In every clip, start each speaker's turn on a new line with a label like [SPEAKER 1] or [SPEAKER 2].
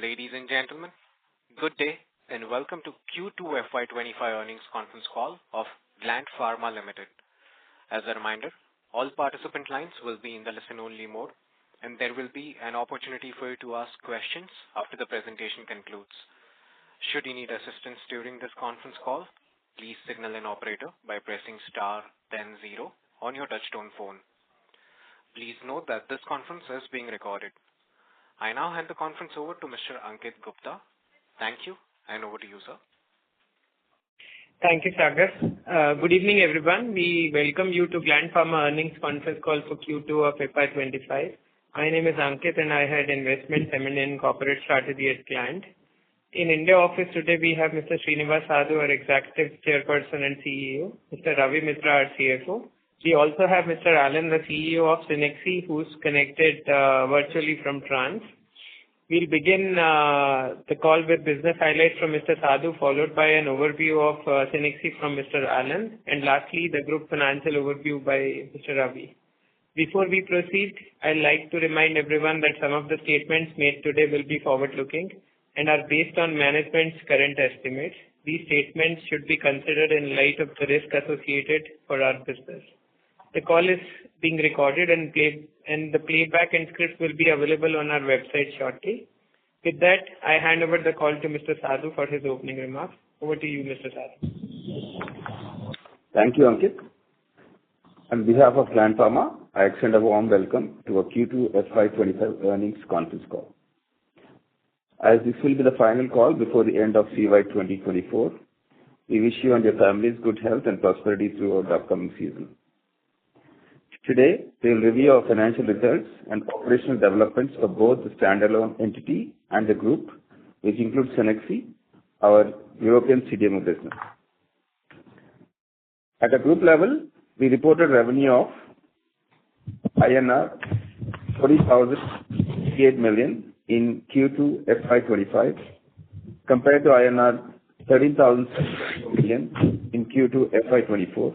[SPEAKER 1] Ladies and gentlemen, good day and welcome to Q2 FY'25 earnings conference call of Gland Pharma Ltd. As a reminder, all participant lines will be in the listen-only mode, and there will be an opportunity for you to ask questions after the presentation concludes. Should you need assistance during this conference call, please signal an operator by pressing star then 0 on your touchtone phone. Please note that this conference is being recorded. I now hand the conference over to Mr. Ankit Gupta. Thank you, and over to you, sir.
[SPEAKER 2] Thank you, Sagar. Good evening, everyone. We welcome you to Gland Pharma earnings conference call for Q2 of FY'25. My name is Ankit, and I head Investment, M&A and Corporate Strategy at Gland. In India office today, we have Mr. Srinivas Sadhu, our Executive Chairperson and CEO, Mr. Ravi Mitra, our CFO. We also have Mr. Alan, the CEO of Cenexi, who's connected virtually from France. We'll begin the call with business highlights from Mr. Sadhu, followed by an overview of Cenexi from Mr. Alan, and lastly, the group financial overview by Mr. Ravi. Before we proceed, I'd like to remind everyone that some of the statements made today will be forward-looking and are based on management's current estimates. These statements should be considered in light of the risk associated for our business. The call is being recorded and the playback and script will be available on our website shortly. With that, I hand over the call to Mr. Sadhu for his opening remarks. Over to you, Mr. Sadhu.
[SPEAKER 3] Thank you, Ankit. On behalf of Gland Pharma, I extend a warm welcome to our Q2 FY'25 earnings conference call. As this will be the final call before the end of CY 2024, we wish you and your families good health and prosperity throughout the upcoming season. Today, we will review our financial results and operational developments for both the standalone entity and the group, which includes Cenexi, our European CDMO business. At a group level, we reported revenue of INR 40,068 million in Q2 FY'25 compared to INR 13,000 million in Q2 FY'24.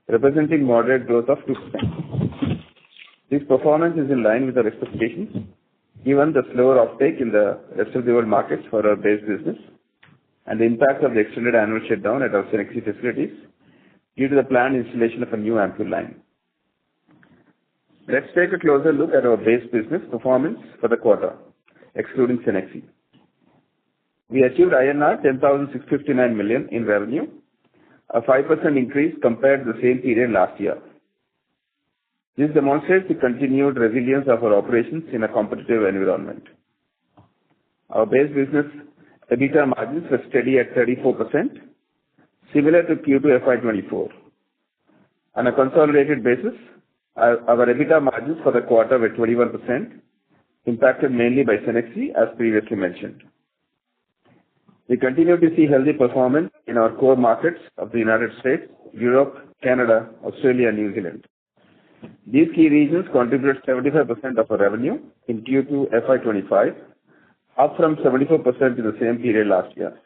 [SPEAKER 3] Representing moderate growth of 2%. This performance is in line with our expectations, given the slower uptake in the rest of the world markets for our base business and the impact of the extended annual shutdown at our Cenexi facilities due to the planned installation of a new ampule line. Let's take a closer look at our base business performance for the quarter, excluding Cenexi. We achieved INR 10,659 million in revenue, a 5% increase compared to the same period last year. This demonstrates the continued resilience of our operations in a competitive environment. Our base business EBITDA margins were steady at 34%, similar to Q2 FY'24. On a consolidated basis, our EBITDA margins for the quarter were 21%, impacted mainly by Cenexi, as previously mentioned. We continue to see healthy performance in our core markets of the United States, Europe, Canada, Australia, and New Zealand. These key regions contributed 75% of our revenue in Q2 FY'25, up from 74% in the same period last year.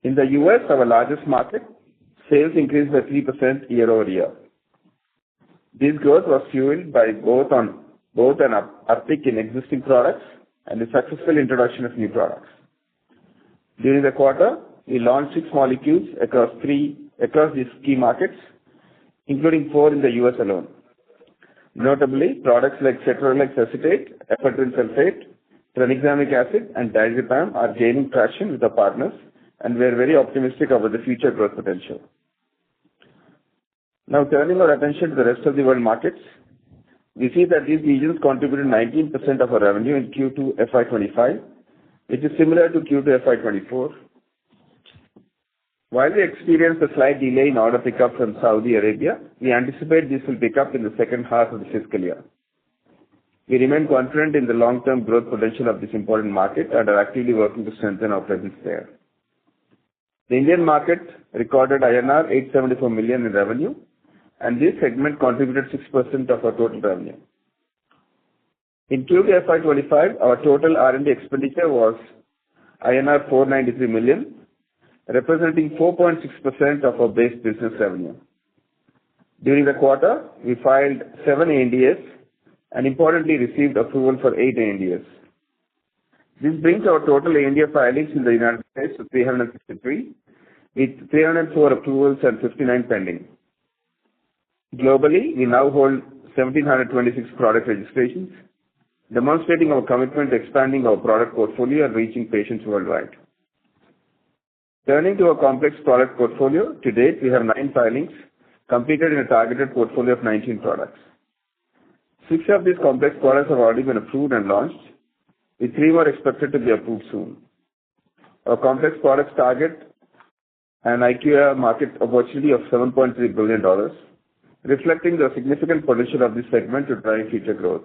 [SPEAKER 3] In the US, our largest market, sales increased by 3% year over year. This growth was fueled by both an uptick in existing products and the successful introduction of new products. During the quarter, we launched 6 molecules across these key markets, including 4 in the US alone. Notably, products like cetrorelix acetate, ephedrine sulfate, tranexamic acid, and diazepam are gaining traction with our partners, and we are very optimistic about the future growth potential. Now, turning our attention to the rest of the world markets, we see that these regions contributed 19% of our revenue in Q2 FY'25, which is similar to Q2 FY'24. While we experienced a slight delay in order pickup from Saudi Arabia, we anticipate this will pick up in the second half of the fiscal year. We remain confident in the long-term growth potential of this important market and are actively working to strengthen our presence there. The Indian market recorded INR 874 million in revenue, and this segment contributed 6% of our total revenue. In Q2 FY'25, our total R&D expenditure was INR 493 million, representing 4.6% of our base business revenue. During the quarter, we filed 7 ANDAs and importantly received approval for 8 ANDAs. This brings our total ANDA filings in the United States to 363, with 304 approvals and 59 pending. Globally, we now hold 1,726 product registrations, demonstrating our commitment to expanding our product portfolio and reaching patients worldwide. Turning to our complex product portfolio, to date we have 9 filings completed in a targeted portfolio of 19 products. 6 of these complex products have already been approved and launched, with 3 more expected to be approved soon. Our complex products target an IQVIA market opportunity of $7.3 billion, reflecting the significant potential of this segment to drive future growth.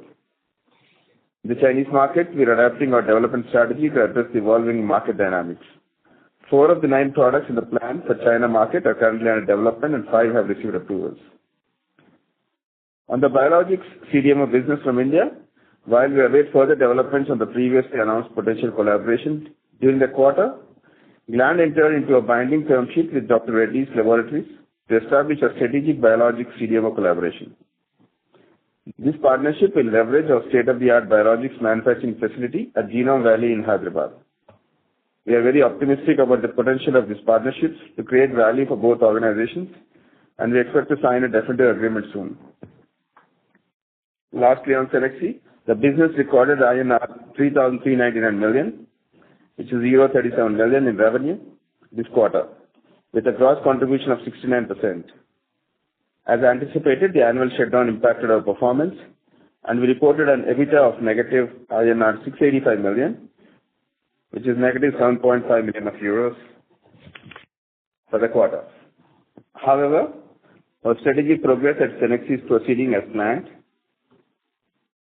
[SPEAKER 3] In the Chinese market, we are adapting our development strategy to address the evolving market dynamics. 4 of the 9 products in the plan for China market are currently under development and 5 have received approvals. On the biologics CDMO business from India, while we await further developments on the previously announced potential collaboration, during the quarter, Gland entered into a binding term sheet with Dr. Reddy's Laboratories to establish a strategic biologics CDMO collaboration. This partnership will leverage our state-of-the-art biologics manufacturing facility at Genome Valley in Hyderabad. We are very optimistic about the potential of these partnerships to create value for both organizations, and we expect to sign a definitive agreement soon. Lastly, on Cenexi, the business recorded INR 3,399 million, which is 37 million in revenue this quarter, with a gross contribution of 69%. As anticipated, the annual shutdown impacted our performance, and we reported an EBITDA of negative INR 685 million, which is negative 7.5 million of euros for the quarter. However, our strategic progress at Cenexi is proceeding as planned.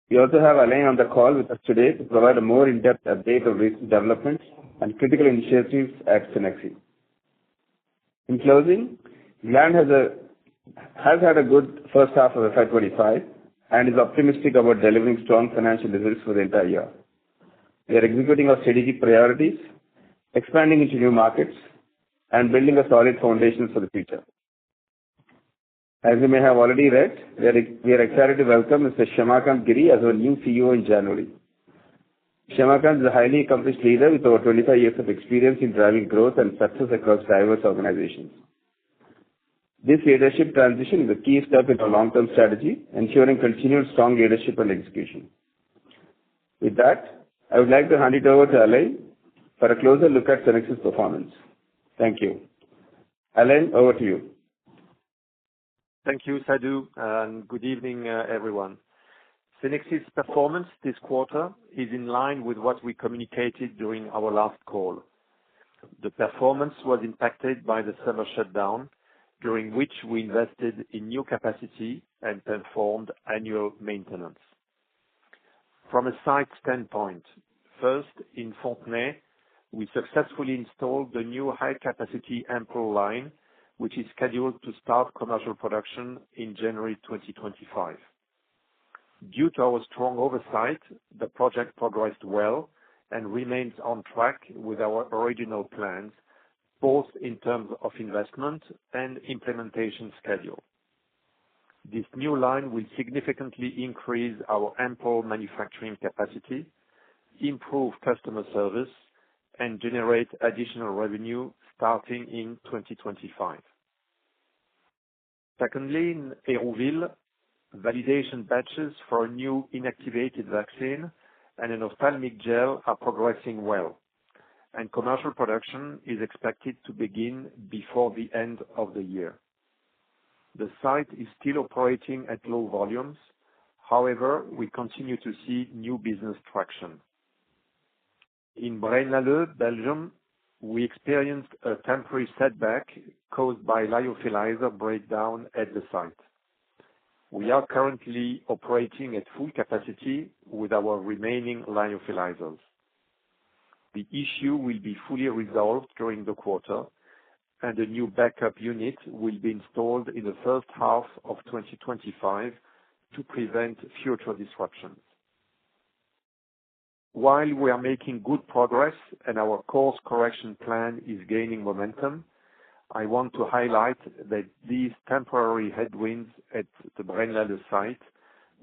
[SPEAKER 3] We also have Alain on the call with us today to provide a more in-depth update of recent developments and critical initiatives at Cenexi. In closing, Gland has had a good first half of FY'25 and is optimistic about delivering strong financial results for the entire year. We are executing our strategic priorities, expanding into new markets, and building a solid foundation for the future. As you may have already read, we are excited to welcome Mr. Shyamakant Giri as our new CEO in January. Shyamakant is a highly accomplished leader with over 25 years of experience in driving growth and success across diverse organizations. This leadership transition is a key step in our long-term strategy, ensuring continued strong leadership and execution. With that, I would like to hand it over to Alain for a closer look at Cenexi's performance. Thank you. Alain, over to you.
[SPEAKER 4] Thank you, Sadhu, and good evening, everyone. Cenexi's performance this quarter is in line with what we communicated during our last call. The performance was impacted by the summer shutdown, during which we invested in new capacity and performed annual maintenance. From a site standpoint, first, in Fontenay, we successfully installed the new high-capacity ampoule line, which is scheduled to start commercial production in January 2025. Due to our strong oversight, the project progressed well and remains on track with our original plans, both in terms of investment and implementation schedule. This new line will significantly increase our ampoule manufacturing capacity, improve customer service, and generate additional revenue starting in 2025. Secondly, in Hérouville, validation batches for a new inactivated vaccine and an ophthalmic gel are progressing well, and commercial production is expected to begin before the end of the year. The site is still operating at low volumes. However, we continue to see new business traction. In Braine-l'Alleud, Belgium, we experienced a temporary setback caused by lyophilizer breakdown at the site. We are currently operating at full capacity with our remaining lyophilizers. The issue will be fully resolved during the quarter, and a new backup unit will be installed in the first half of 2025 to prevent future disruptions. While we are making good progress and our course correction plan is gaining momentum, I want to highlight that these temporary headwinds at the Braine-l'Alleud site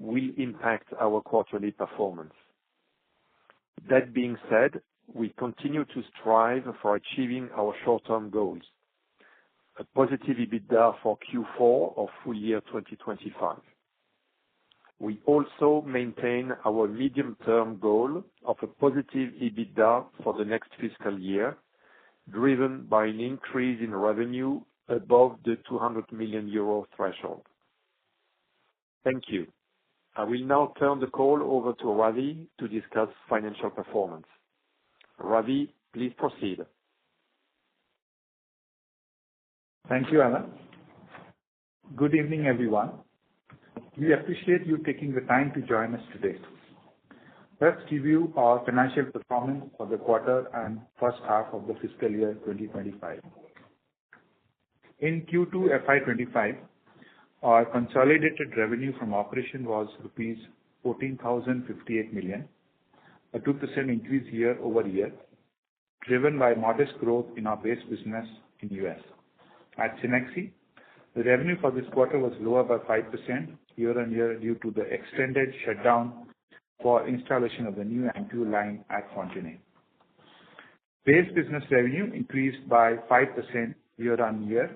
[SPEAKER 4] will impact our quarterly performance. That being said, we continue to strive for achieving our short-term goals. A positive EBITDA for Q4 of full year 2025. We also maintain our medium-term goal of a positive EBITDA for the next fiscal year, driven by an increase in revenue above the 200 million euro threshold. Thank you. I will now turn the call over to Ravi to discuss financial performance. Ravi, please proceed.
[SPEAKER 5] Thank you, Alan. Good evening, everyone. We appreciate you taking the time to join us today. Let's review our financial performance for the quarter and first half of the fiscal year 2025. In Q2 FY'25, our consolidated revenue from operation was rupees 14,058 million, a 2% increase year-over-year, driven by modest growth in our base business in US. At Cenexi, the revenue for this quarter was lower by 5% year-on-year due to the extended shutdown for installation of the new ampule line at Fontenay. Base business revenue increased by 5% year-on-year.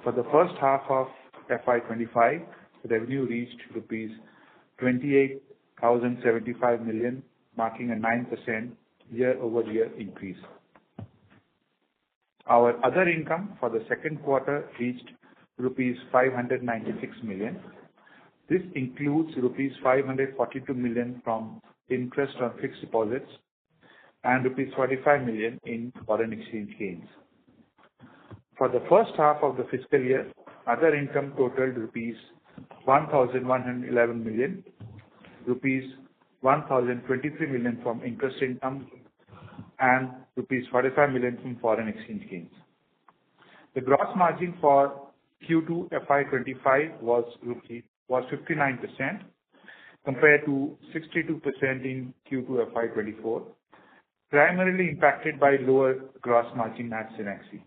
[SPEAKER 5] For the first half of FY'25, revenue reached rupees 28,075 million, marking a 9% year-over-year increase. Our other income for the second quarter reached rupees 596 million. This includes rupees 542 million from interest on fixed deposits and rupees 45 million in foreign exchange gains. For the first half of the fiscal year, other income totaled rupees 1,111 million, rupees 1,023 million from interest income, and rupees 45 million from foreign exchange gains. The gross margin for Q2 FY'25 was 59%, compared to 62% in Q2 FY'24, primarily impacted by lower gross margin at Cenexi.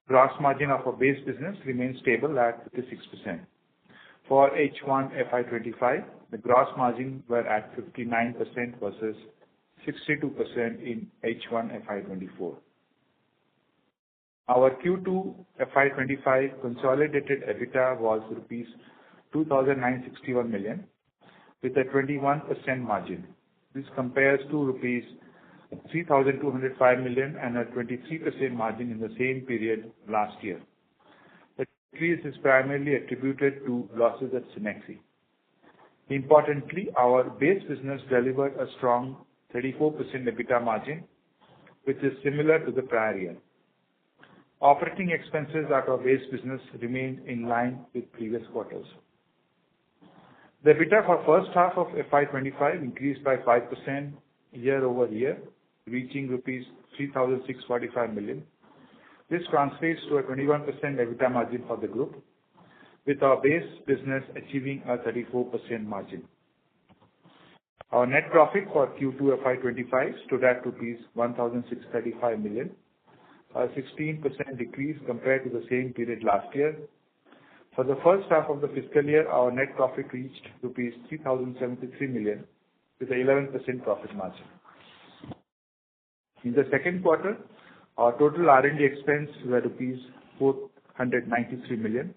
[SPEAKER 5] Gross margin of our base business remains stable at 56%. For H1 FY'25, the gross margin were at 59% versus 62% in H1 FY'24. Our Q2 FY'25 consolidated EBITDA was rupees 2,961 million, with a 21% margin. This compares to rupees 3,205 million and a 23% margin in the same period last year. The decrease is primarily attributed to losses at Cenexi. Importantly, our base business delivered a strong 34% EBITDA margin, which is similar to the prior year. Operating expenses at our base business remained in line with previous quarters. The EBITDA for first half of FY'25 increased by 5% year-over-year, reaching rupees 3,645 million. This translates to a 21% EBITDA margin for the group, with our base business achieving a 34% margin. Our net profit for Q2 FY'25 stood at rupees 1,635 million, a 16% decrease compared to the same period last year. For the first half of the fiscal year, our net profit reached rupees 3,073 million, with an 11% profit margin. In the second quarter, our total R&D expense were rupees 493 million,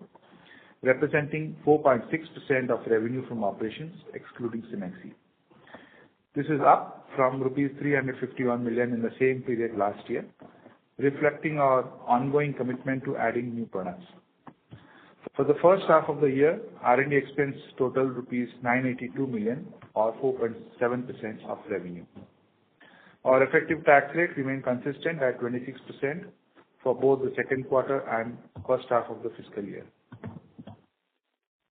[SPEAKER 5] representing 4.6% of revenue from operations, excluding Cenexi. This is up from rupees 351 million in the same period last year, reflecting our ongoing commitment to adding new products. For the first half of the year, R&D expense totaled rupees 982 million, or 4.7% of revenue. Our effective tax rate remained consistent at 26% for both the second quarter and first half of the fiscal year.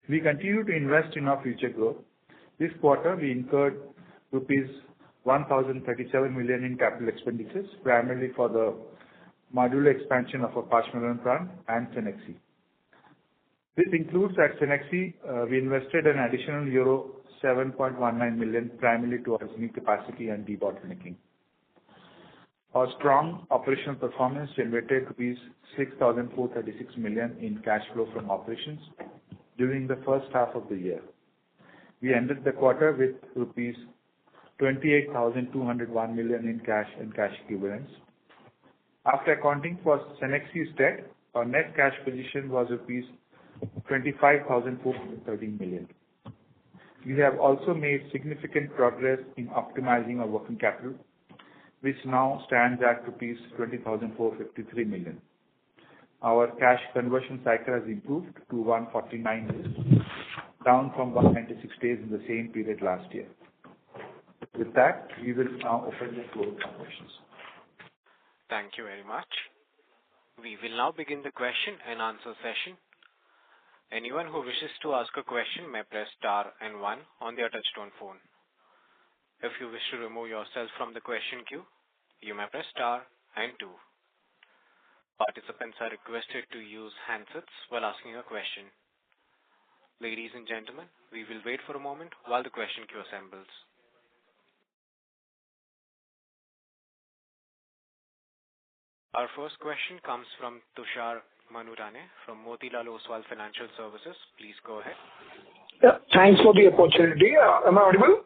[SPEAKER 5] We continue to invest in our future growth. This quarter, we incurred rupees 1,037 million in capital expenditures, primarily for the modular expansion of our Pashamylaram plant and Cenexi. This includes at Cenexi, we invested an additional euro 7.19 million, primarily towards new capacity and debottlenecking. Our strong operational performance generated rupees 6,436 million in cash flow from operations during the first half of the year. We ended the quarter with rupees 28,201 million in cash and cash equivalents. After accounting for Cenexi's debt, our net cash position was rupees 25,413 million. We have also made significant progress in optimizing our working capital, which now stands at rupees 20,453 million. Our cash conversion cycle has improved to 149 days, down from 196 days in the same period last year. With that, we will now open the floor for questions.
[SPEAKER 1] Thank you very much. We will now begin the question and answer session. Anyone who wishes to ask a question may press star and one on their touchtone phone. If you wish to remove yourself from the question queue, you may press star and two. Participants are requested to use handsets while asking a question. Ladies and gentlemen, we will wait for a moment while the question queue assembles. Our first question comes from Tushar Manudhane from Motilal Oswal Financial Services. Please go ahead.
[SPEAKER 6] Yeah, thanks for the opportunity. Am I audible?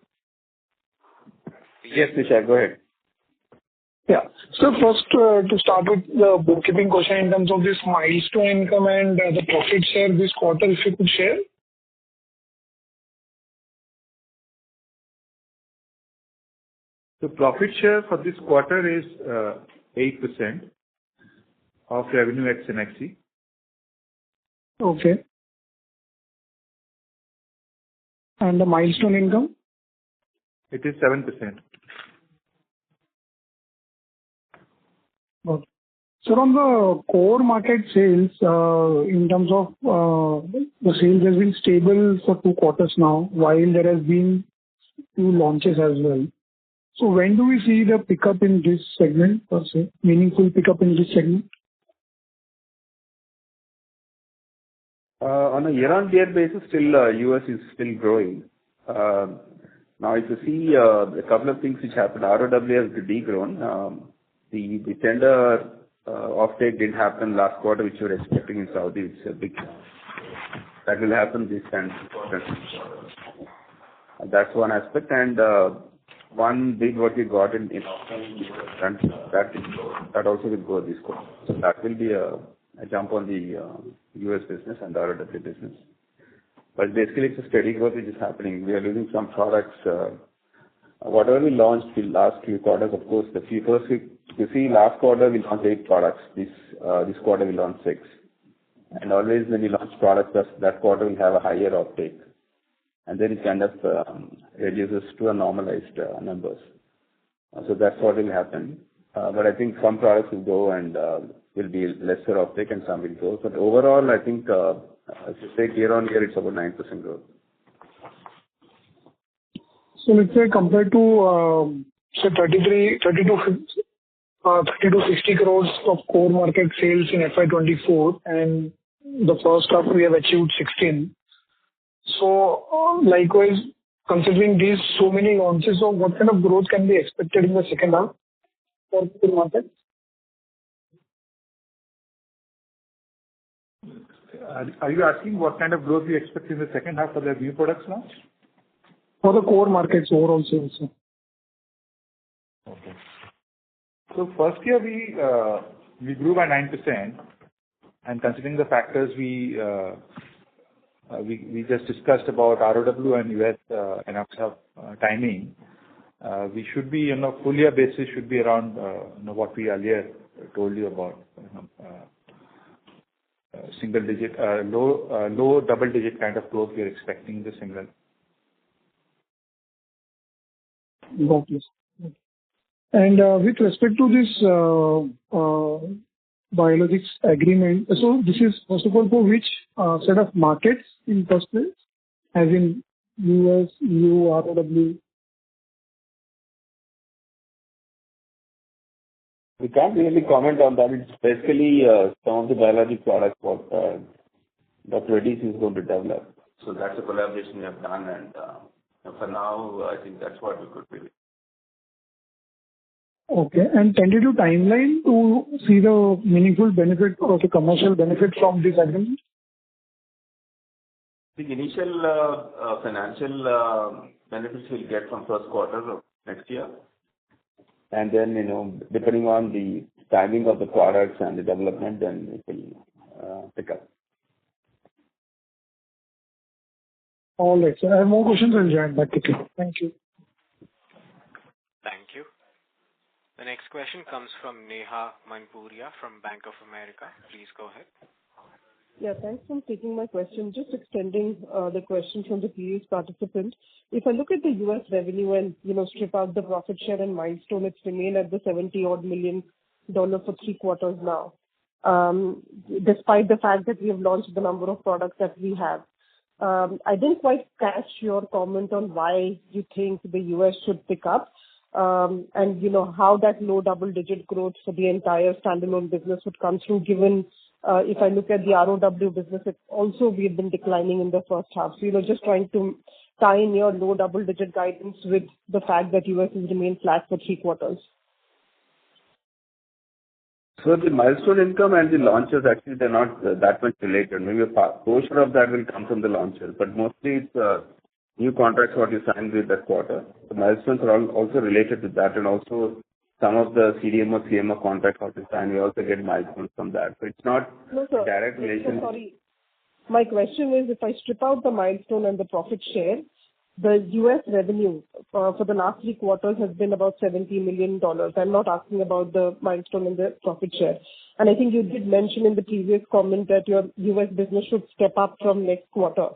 [SPEAKER 3] Yes, Tushar, go ahead.
[SPEAKER 6] Yeah. So first, to start with the bookkeeping question in terms of this milestone income and the profit share this quarter, if you could share.
[SPEAKER 5] The profit share for this quarter is 8% of revenue at Cenexi.
[SPEAKER 6] Okay. And the milestone income?
[SPEAKER 5] It is 7%.
[SPEAKER 6] Okay. So on the core market sales, in terms of the sales has been stable for 2 quarters now, while there has been 2 launches as well. So when do we see the pickup in this segment, per se, meaningful pickup in this segment?
[SPEAKER 3] On a year-on-year basis, still US is still growing. Now, if you see a couple of things which happened, ROW has degrown. The tender offtake didn't happen last quarter, which we were expecting in Saudi. It's a big that will happen this time. That's one aspect, and one big what we got in that also will go this quarter. So that will be a jump on the US business and the ROW business. But basically, it's a steady growth which is happening. We are losing some products. Whatever we launched the last few quarters, of course, you see last quarter we launched 8 products. This quarter we launched 6. And always when you launch products, that quarter will have a higher uptake. And then it kind of reduces to a normalized numbers. So that's what will happen. But I think some products will go and will be lesser uptake and some will go. But overall, I think if you take year on year, it's about 9% growth.
[SPEAKER 6] So let's say compared to say 32 60 crores of core market sales in FY'24, and the first half we have achieved 16. So likewise, considering these so many launches, so what kind of growth can be expected in the second half for the market?
[SPEAKER 5] Are you asking what kind of growth we expect in the second half for the new products launch?
[SPEAKER 6] For the core markets overall sales, sir.
[SPEAKER 5] Okay. So first year we grew by 9%, and considering the factors we just discussed about ROW and US and AXA timing, we should be on a full year basis should be around what we earlier told you about single digit, low double digit kind of growth we are expecting in the single.
[SPEAKER 6] Got it. And with respect to this biologics agreement, so this is first of all for which set of markets in first place, as in US, EU, ROW?
[SPEAKER 3] We can't really comment on that. It's basically some of the biologic products what Dr. Reddy's is going to develop. So that's a collaboration we have done, and for now, I think that's what we could do.
[SPEAKER 6] Okay. And tentative timeline to see the meaningful benefit or the commercial benefit from this agreement?
[SPEAKER 3] The initial financial benefits we'll get from first quarter
[SPEAKER 4] next year.
[SPEAKER 3] And then, depending on the timing of the products and the development, then it will pick up.
[SPEAKER 6] All right, sir. I have more questions. I'll join back to you. Thank you.
[SPEAKER 1] Thank you. The next question comes from Neha Manpuria from Bank of America. Please go ahead.
[SPEAKER 7] Yeah, thanks for taking my question. Just extending the question from the previous participant. If I look at the U.S. revenue and, strip out the profit share and milestone, it's remained at the $70-odd million for 3 quarters now, despite the fact that we have launched the number of products that we have. I didn't quite catch your comment on why you think the U.S. should pick up, and, how that low double-digit growth for the entire standalone business would come through, given if I look at the ROW business, we've been declining in the first half. So, just trying to tie in your low double-digit guidance with the fact that U.S. has remained flat for 3 quarters.
[SPEAKER 3] So the milestone income and the launches, actually, they're not that much related. Maybe a portion of that will come from the launches, but mostly it's new contracts what you signed with that quarter. The milestones are also related to that, and also some of the CDMO, CMO contracts what you signed, we also get milestones from that. So it's not direct relation.
[SPEAKER 7] So sorry. My question is, if I strip out the milestone and the profit share, the U.S. revenue for the last 3 quarters has been about $70 million. I'm not asking about the milestone and the profit share. And I think you did mention in the previous comment that your U.S. business should step up from next quarter.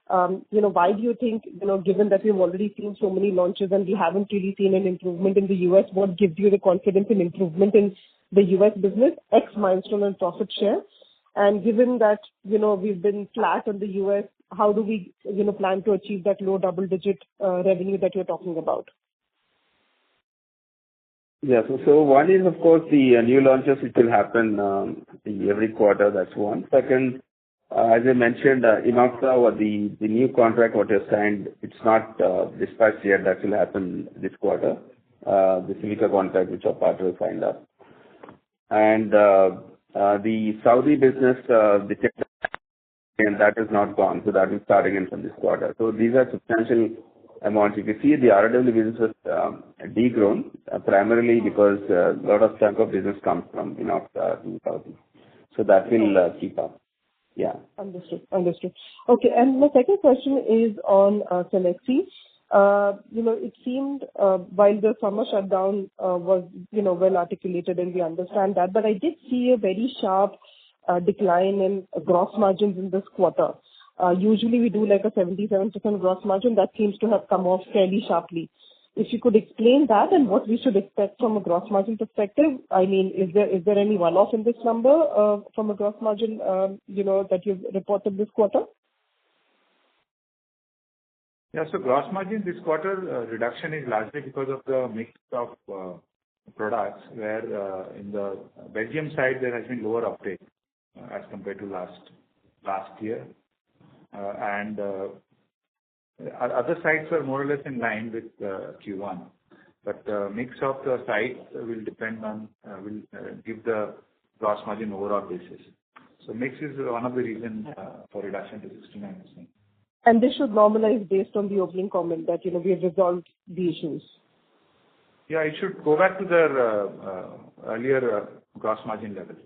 [SPEAKER 7] Why do you think, given that we've already seen so many launches and we haven't really seen an improvement in the U.S., what gives you the confidence in improvement in the U.S. business, X milestone and profit share? And given that, we've been flat on the U.S., how do we, plan to achieve that low double-digit revenue that you're talking about?
[SPEAKER 3] Yeah. So one is, of course, the new launches which will happen every quarter. That's one. Second, as I mentioned, Inoxa or the new contract what you signed, it's not dispatched yet. That will happen this quarter. The Silica contract which our partner signed up. And the Saudi business, and that is not gone. So that is starting in from this quarter. So these are substantial amounts. If you see the ROW business has degrown primarily because a lot of chunk of business comes from Inoxa to Saudi. So that will keep up. Yeah.
[SPEAKER 7] Understood. Okay. And my second question is on Cenexi. It seemed while the summer shutdown was, well articulated and we understand that, but I did see a very sharp decline in gross margins in this quarter. Usually we do like a 77% gross margin. That seems to have come off fairly sharply. If you could explain that and what we should expect from a gross margin perspective. I mean, is there any one-off in this number from a gross margin, that you've reported this quarter?
[SPEAKER 5] Yeah, so gross margin this quarter reduction is largely because of the mix of products where in the Belgium side there has been lower uptake as compared to last year. And other sites were more or less in line with Q1. But mix of the sites will depend on, will give the gross margin overall basis. So mix is one of the reasons for reduction to 69%.
[SPEAKER 7] And this should normalize based on the opening comment that, we have resolved the issues.
[SPEAKER 5] Yeah, it should go back to their earlier gross margin level.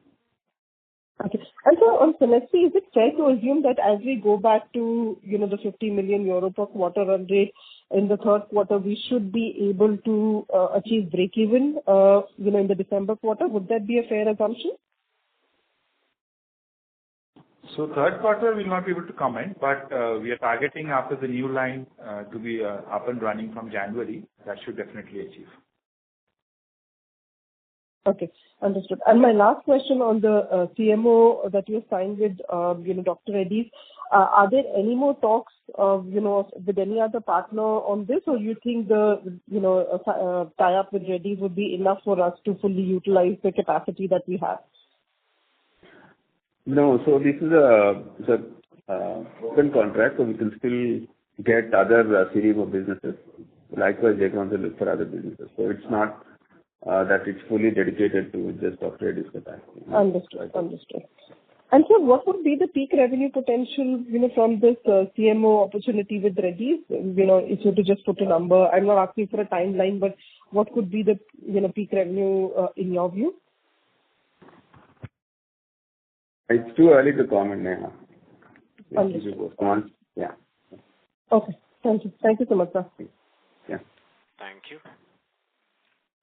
[SPEAKER 7] Okay. And so on Cenexi, is it fair to assume that as we go back to, the 50 million euro per quarter run rate in the third quarter, we should be able to achieve break-even, in the December quarter? Would that be a fair assumption?
[SPEAKER 5] So third quarter we will not be able to comment, but we are targeting after the new line to be up and running from January. That should definitely achieve.
[SPEAKER 7] Okay, understood. And my last question on the CMO that you signed with, Dr. Reddy's. Are there any more talks, with any other partner on this, or you think the, tie-up with Reddy's would be enough for us to fully utilize the capacity that we have?
[SPEAKER 3] No, so this is a open contract, so we can still get other CDMO businesses. Likewise, they can also look for other businesses. So it's not that it's fully dedicated to just Dr. Reddy's capacity.
[SPEAKER 7] Understood. And so what would be the peak revenue potential, from this CMO opportunity with Reddy's? If you were to just put a number, I'm not asking for a timeline, but what could be the, peak revenue in your view?
[SPEAKER 3] It's too early to comment, Neha.
[SPEAKER 7] Understood.
[SPEAKER 3] Yeah.
[SPEAKER 7] Okay. Thank you. Thank you so much, sir.
[SPEAKER 3] Yeah.
[SPEAKER 1] Thank you.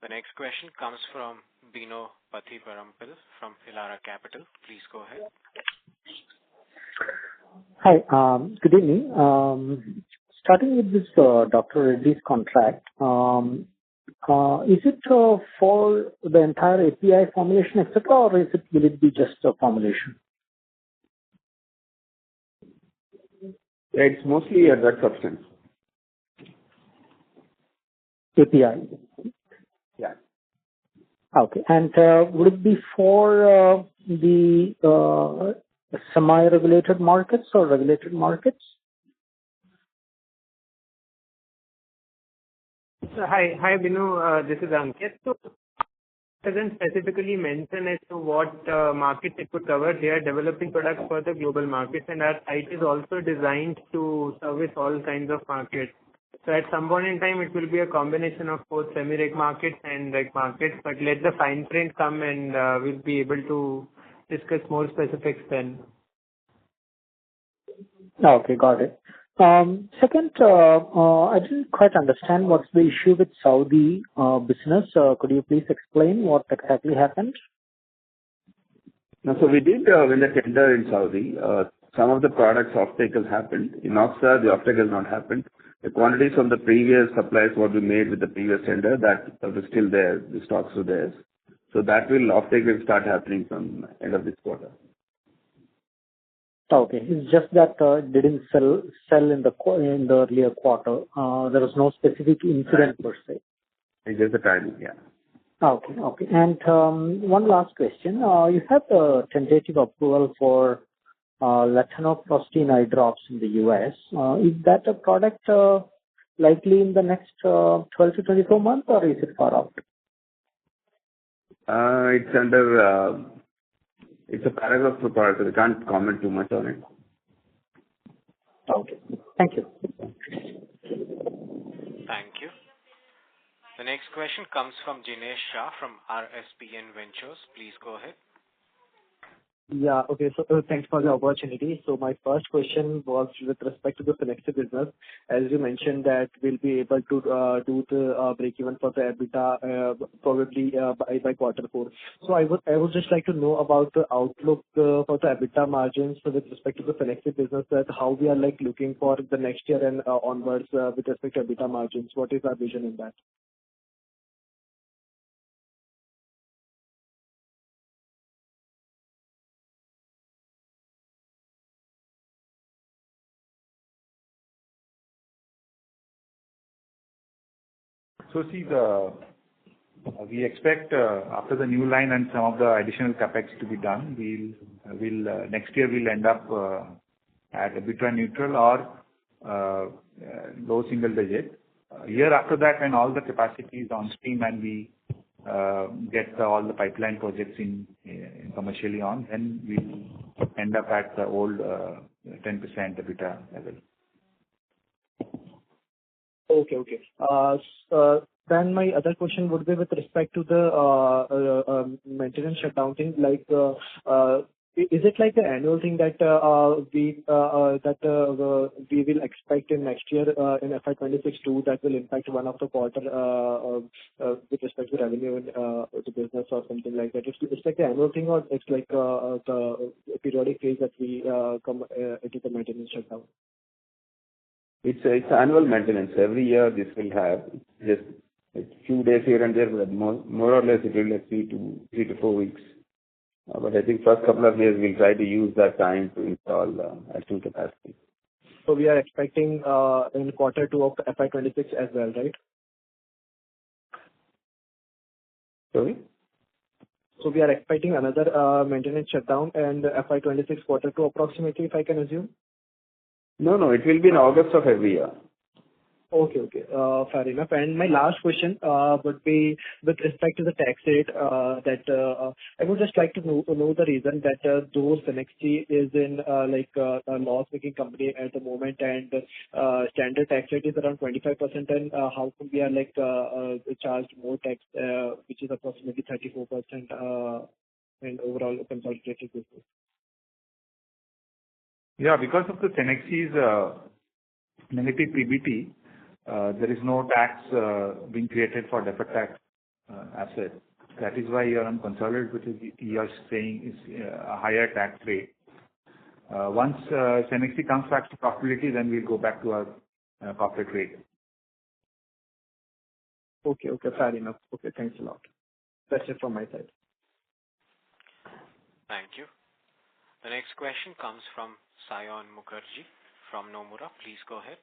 [SPEAKER 1] The next question comes from Bino Pathiparampil from Elara Capital. Please go ahead.
[SPEAKER 8] Hi. Good evening. Starting with this Dr. Reddy's contract, is it for the entire API formulation, etc., or will it be just a formulation?
[SPEAKER 3] It's mostly a drug substance.
[SPEAKER 8] API.
[SPEAKER 3] Yeah.
[SPEAKER 8] Okay. And would it be for the semi-regulated markets or regulated markets?
[SPEAKER 2] Hi, Binu. This is Ankit. So, it doesn't specifically mention as to what markets it could cover. They are developing products for the global markets, and our site is also designed to service all kinds of markets. So at some point in time, it will be a combination of both semi-reg markets and reg markets, but let the fine print come and we'll be able to discuss more specifics then.
[SPEAKER 8] Okay, got it. Second, I didn't quite understand what's the issue with Saudi business. Could you please explain what exactly happened?
[SPEAKER 3] No, so we did win the tender in Saudi. Some of the products offtake has happened. In Oxa, the offtake has not happened. The quantities from the previous supplies what we made with the previous tender, that was still there. The stocks were there. So that offtake will start happening from end of this quarter.
[SPEAKER 8] Okay. It's just that it didn't sell in the earlier quarter. There was no specific incident per se.
[SPEAKER 3] It's just the timing, yeah.
[SPEAKER 8] Okay. And one last question. You have the tentative approval for latanoprostene eye drops in the US. Is that a product likely in the next 12 to 24 months, or is it far out?
[SPEAKER 3] It's under... it's a paragraph for product, so we can't comment too much on it.
[SPEAKER 8] Okay. Thank you.
[SPEAKER 1] Thank you. The next question comes from Jinesh Shah from RSPN Ventures. Please go ahead.
[SPEAKER 9] Yeah. Okay. So thanks for the opportunity. So my first question was with respect to the Cenexi business. As you mentioned that we'll be able to do the break even for the EBITDA probably by quarter 4. So I would just like to know about the outlook for the EBITDA margins with respect to the Cenexi business, that how we are looking for the next year and onwards with respect to EBITDA margins. What is our vision in that?
[SPEAKER 5] So see, we expect after the new line and some of the additional capex to be done, we'll next year we'll end up at EBITDA neutral or low single digit. Year after that, when all the capacity is on stream and we get all the pipeline projects in commercially on, then we'll end up at the old 10% EBITDA level.
[SPEAKER 9] Okay. Then my other question would be with respect to the maintenance shutdown thing. Is it like an annual thing that we will expect in next year in FY'26 too, that will impact one of the quarter with respect to revenue in the business or something like that? It's like an annual thing, or it's like the periodic phase that we come into the maintenance shutdown?
[SPEAKER 3] It's annual maintenance. Every year this will have just a few days here and there, but more or less it will be 3 to 4 weeks. But I think first couple of years we'll try to use that time to install at full capacity.
[SPEAKER 9] So we are expecting in quarter 2 of FY'26 as well, right?
[SPEAKER 3] Sorry?
[SPEAKER 9] So we are expecting another maintenance shutdown and FY'26 quarter 2 approximately, if I can assume?
[SPEAKER 3] No, it will be in August of every year.
[SPEAKER 9] Okay. Fair enough. And my last question would be with respect to the tax rate, that I would just like to know the reason that though Cenexi is in like a loss-making company at the moment, and standard tax rate is around 25%, and how come we are like charged more tax, which is approximately 34% in overall consolidated business?
[SPEAKER 5] Yeah, because of the Cenexi's negative PBT, there is no tax being created for deferred tax asset. That is why you are on consolidated, which is you are saying is a higher tax rate. Once Cenexi comes back to profitability, then we'll go back to our corporate rate.
[SPEAKER 9] Okay, fair enough. Okay, thanks a lot. That's it from my side.
[SPEAKER 1] Thank you. The next question comes from Sayan Mukherjee from Nomura. Please go ahead.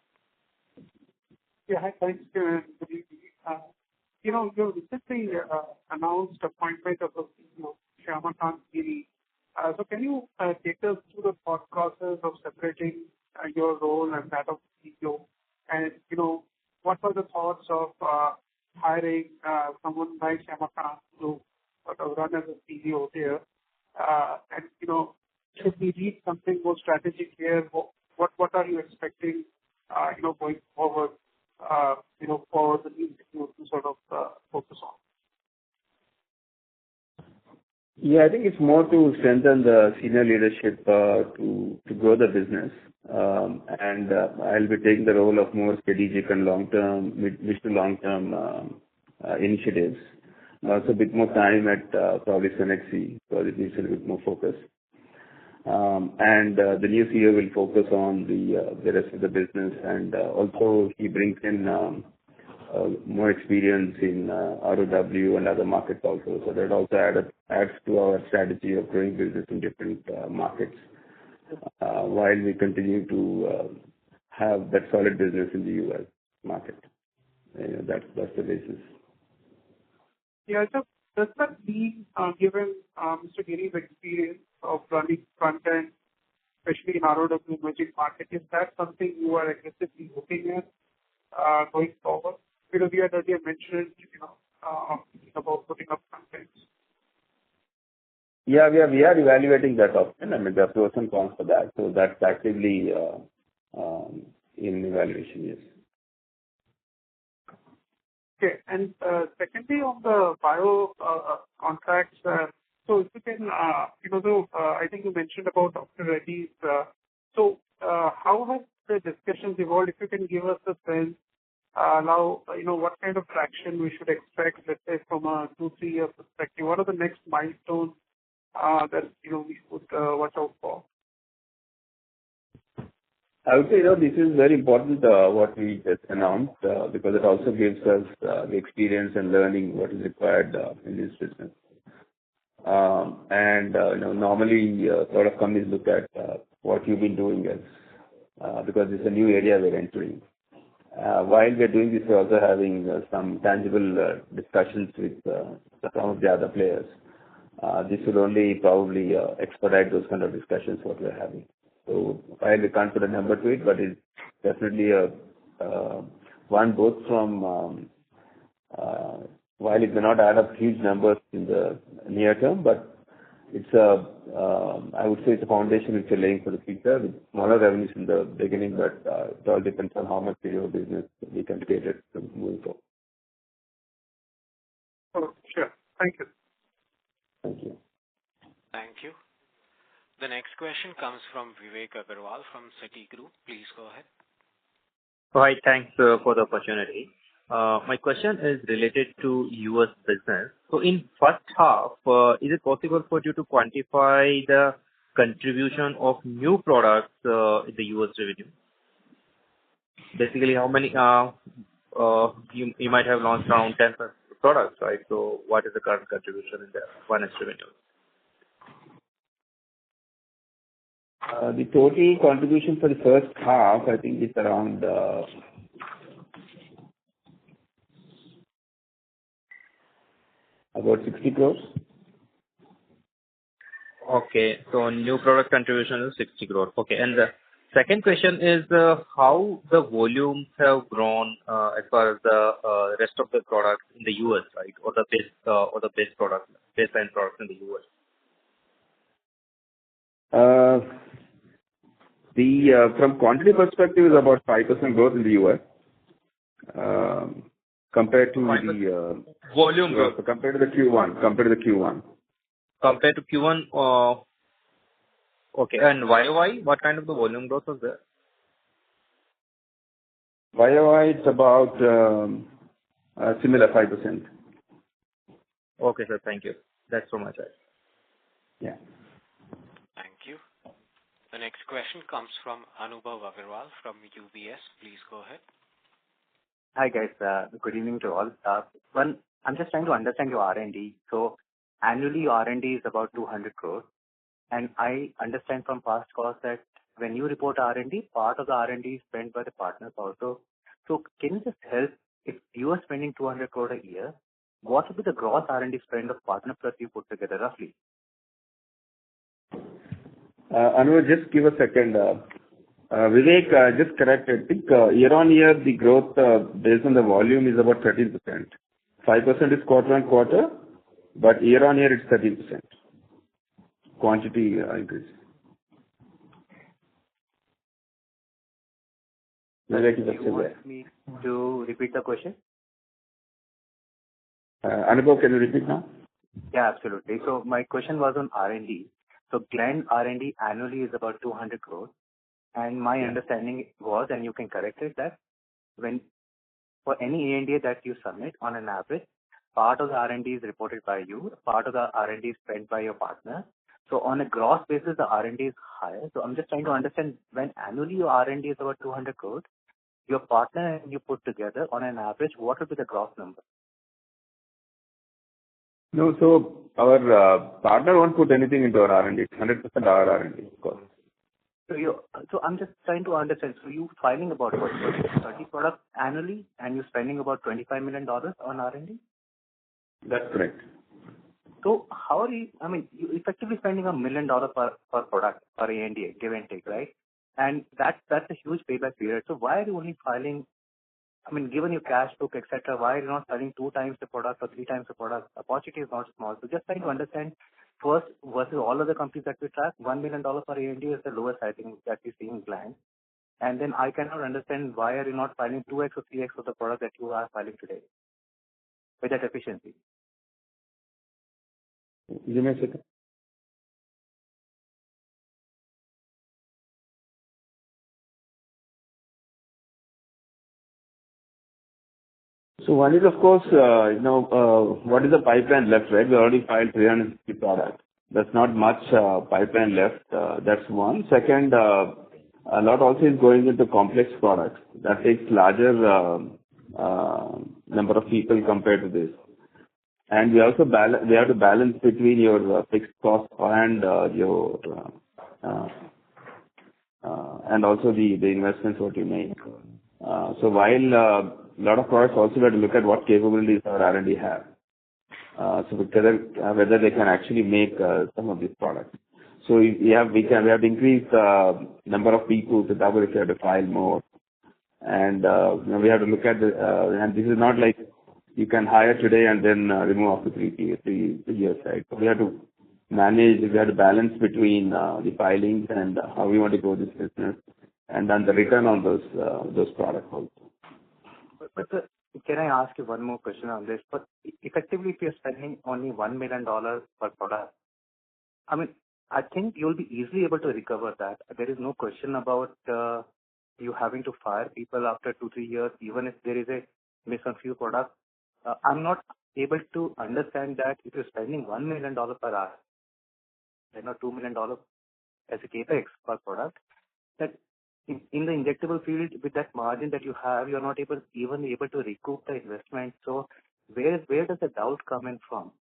[SPEAKER 10] Yeah, hi, thanks. Good evening. You recently announced appointment of Shyamakant Giri. So can you take us through the thought process of separating your role and that of CEO? And, what were the thoughts of hiring someone like Shyamakant to sort of run as a CEO here? And, should we read something more strategic here? What are you expecting, going forward, for the new CEO to sort of focus on?
[SPEAKER 3] Yeah, I think it's more to strengthen the senior leadership to grow the business. And I'll be taking the role of more strategic and long-term, mid to long-term initiatives. Also a bit more time at probably Cenexi, because it needs a bit more focus. And the new CEO will focus on the rest of the business, and also he brings in more experience in ROW and other markets also. So that also adds to our strategy of growing business in different markets, while we continue to have that solid business in the US market. That's the basis.
[SPEAKER 10] Yeah, so does that mean, given Mr. Giri's experience of running front end, especially in ROW emerging market, is that something you are aggressively looking at going forward? Because you had earlier mentioned, about putting up front ends.
[SPEAKER 3] Yeah, we are evaluating that option. I mean, there are pros and cons for that. So that's actively in evaluation, yes.
[SPEAKER 10] Okay. And secondly, on the bio contracts, so if you can, I think you mentioned about Dr. Reddy's. So how have the discussions evolved? If you can give us a sense now, what kind of traction we should expect, let's say, from a 2-3 year perspective. What are the next milestones that we should watch out for?
[SPEAKER 3] I would say, this is very important, what we just announced, because it also gives us the experience and learning what is required in this business. Normally, a lot of companies look at what you've been doing as, because it's a new area we're entering. While we're doing this, we're also having some tangible discussions with some of the other players. This will only probably expedite those kind of discussions what we're having. So while we can't put a number to it, but it's definitely one both from while it may not add up huge numbers in the near term, but it's I would say it's a foundation which we're laying for the future with smaller revenues in the beginning, but it all depends on how much video business we can create it moving forward.
[SPEAKER 10] Oh, sure. Thank you.
[SPEAKER 3] Thank you.
[SPEAKER 1] Thank you. The next question comes from Vivek Agarwal from Citigroup. Please go ahead.
[SPEAKER 11] Hi, thanks for the opportunity. My question is related to US business. So in first half, is it possible for you to quantify the contribution of new products in the US revenue? Basically, how many you might have launched around 10 products, right? So what is the current contribution in the one revenue?
[SPEAKER 3] The total contribution for the first half, I think, is around about 60 crores.
[SPEAKER 11] Okay, so new product contribution is 60 crores. Okay, and Second question is how the volumes have grown as far as the rest of the products in the US, right? Or the base product, baseline products in the US.
[SPEAKER 3] From quantity perspective is about 5% growth in the US. Compared to the
[SPEAKER 11] volume growth.
[SPEAKER 3] Compared to the Q1. Compared to Q1,
[SPEAKER 11] okay. And YOY, what kind of the volume growth was there?
[SPEAKER 3] YOY, it's about similar 5%.
[SPEAKER 11] Okay, sir. Thank you. That's so much.
[SPEAKER 3] Yeah.
[SPEAKER 1] Thank you. The next question comes from Anubhav Agarwal from UBS. Please go ahead.
[SPEAKER 12] Hi, guys. Good evening to all. One, I'm just trying to understand your R&D. So annually, your R&D is about 200 crores. And I understand from past calls that when you report R&D, part of the R&D is spent by the partners also. So can you just help, if you are spending 200 crores a year, what would be the gross R&D spend of partner plus you put together roughly?
[SPEAKER 3] Anu, just give a second. Vivek, just correct it. I think year on year, the growth based on the volume is about 13%. 5% is quarter on quarter, but year on year it's 13%. Quantity increase. Vivek is
[SPEAKER 12] you want me to repeat the question?
[SPEAKER 3] Anubhav, can you repeat now?
[SPEAKER 12] Yeah, absolutely. So my question was on R&D. So Gland R&D annually is about 200 crores. And my understanding was, and you can correct it, that when for any ANDA that you submit on an average, part of the R&D is reported by you, part of the R&D is spent by your partner. So on a gross basis, the R&D is higher. So I'm just trying to understand when annually your R&D is about 200 crores, your partner and you put together on an average, what would be the gross number?
[SPEAKER 3] No, so our partner won't put anything into our R&D. It's 100% our R&D, of course.
[SPEAKER 12] So I'm just trying to understand. So you filing about 30 products annually and you're spending about $25 million on R&D?
[SPEAKER 3] That's correct.
[SPEAKER 12] So how are you, I mean, you're effectively spending $1 million per product per ANDA, give and take, right? And that's a huge payback period. So why are you only filing, I mean, given your cash book, etc., why are you not selling 2 times the product or 3 times the product? Opportunity is not small. So just trying to understand first versus all other companies that we track, $1 million per ANDA is the lowest, I think, that we see in Gland. And then I cannot understand why are you not filing 2x or 3x of the product that you are filing today with that efficiency.
[SPEAKER 3] Give me a second. So one is, of course, what is the pipeline left, right? We already filed 350 products. There's not much pipeline left. That's one. Second, a lot also is going into complex products. That takes larger number of people compared to this. And we also we have to balance between your fixed cost and your and also the investments what you make. So while a lot of products also we have to look at what capabilities our R&D have. So whether they can actually make some of these products. So we have to increase number of people to double if you have to file more. And we have to look at and this is not like you can hire today and then remove after 3 years, right? So we have to balance between the filings and how we want to grow this business and then the return on those products also.
[SPEAKER 12] But can I ask you one more question on this? But effectively, if you're spending only $1 million per product, I mean, I think you'll be easily able to recover that. There is no question about you having to fire people after 2-3 years, even if there is a miss on few products. I'm not able to understand that if you're spending $1 million per hour, $2 million as a capex per product, that in the injectable field with that margin that you have, you're not even able to recoup the investment. So where does the doubt come in from?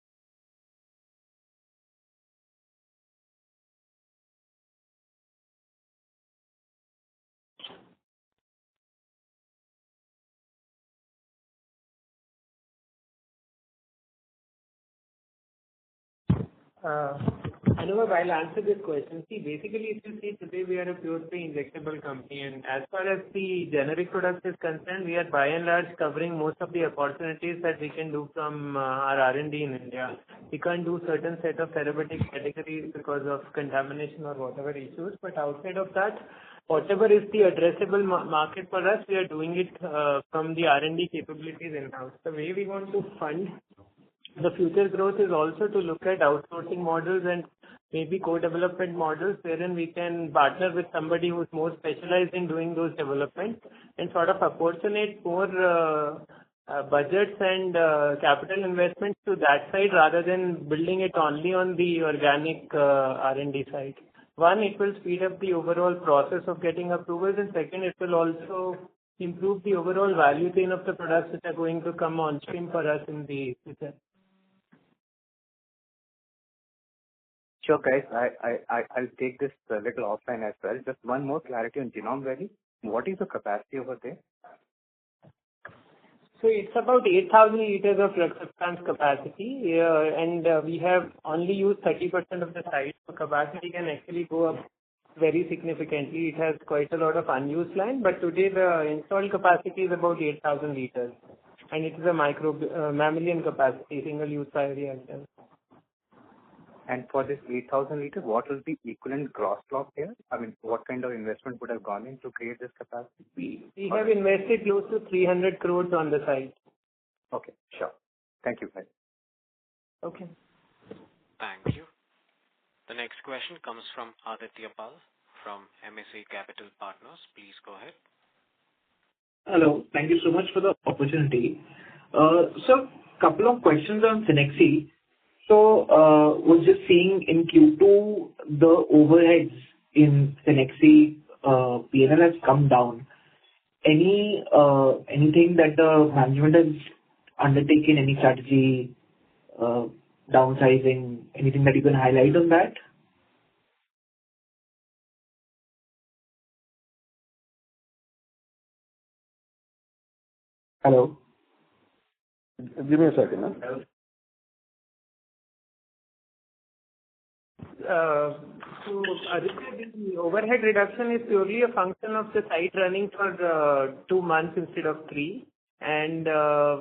[SPEAKER 2] Anubhav, I'll answer this question. See, basically, if you see today, we are a pure play injectable company, and as far as the generic products is concerned, we are by and large covering most of the opportunities that we can do from our R&D in India. We can't do certain set of therapeutic categories because of contamination or whatever issues, but outside of that, whatever is the addressable market for us, we are doing it from the R&D capabilities in-house. The way we want to fund the future growth is also to look at outsourcing models and maybe co-development models wherein we can partner with somebody who's more specialized in doing those developments and sort of apportionate more budgets and capital investments to that side rather than building it only on the organic R&D side. One, it will speed up the overall process of getting approvals, and second, it will also improve the overall value chain of the products which are going to come on stream for us in the future.
[SPEAKER 12] Sure, guys. I'll take this a little offline as well. Just one more clarity on Genome Valley. What is the capacity over there?
[SPEAKER 2] So it's about 8,000 liters of drug substance capacity, and we have only used 30% of the site. So capacity can actually go up very significantly. It has quite a lot of unused land, but today the installed capacity is about 8,000 liters, and it is a mammalian capacity, single-use bioreactor.
[SPEAKER 12] And for this 8,000 liters, what will be equivalent gross block here? I mean, what kind of investment would have gone in to create this capacity?
[SPEAKER 2] We have invested close to 300 crores on the site.
[SPEAKER 12] Okay, sure. Thank you, guys.
[SPEAKER 2] Okay.
[SPEAKER 1] Thank you. The next question comes from Aditya Pal from MSA Capital Partners. Please go ahead.
[SPEAKER 13] Hello. Thank you so much for the opportunity. So, couple of questions on Cenexi. So, was just seeing in Q2, the overheads in Cenexi P&L has come down. Anything that the management has undertaken, any strategy, downsizing, anything that you can highlight on that? Hello?
[SPEAKER 3] Give me a second. Huh?
[SPEAKER 2] So, the overhead reduction is purely a function of the site running for 2 months instead of 3. And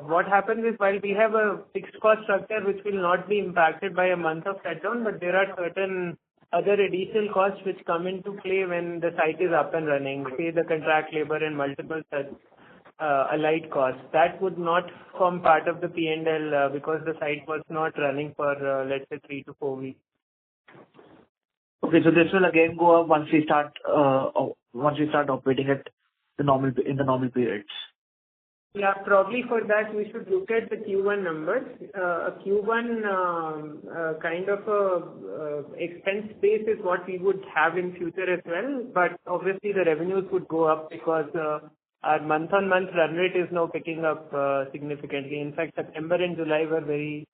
[SPEAKER 2] what happens is, while we have a fixed cost structure which will not be impacted by a month of shutdown, but there are certain other additional costs which come into play when the site is up and running, say the contract labor and multiple such allied costs. That would not form part of the P&L because the site was not running for, let's say, 3 to 4 weeks.
[SPEAKER 13] Okay, so this will again go up once we start operating at the normal periods.
[SPEAKER 2] Yeah, probably for that we should look at the Q1 numbers. Q1 kind of expense base is what we would have in future as well, but obviously the revenues would go up because our month-on-month run rate is now picking up significantly. In fact, September and July were very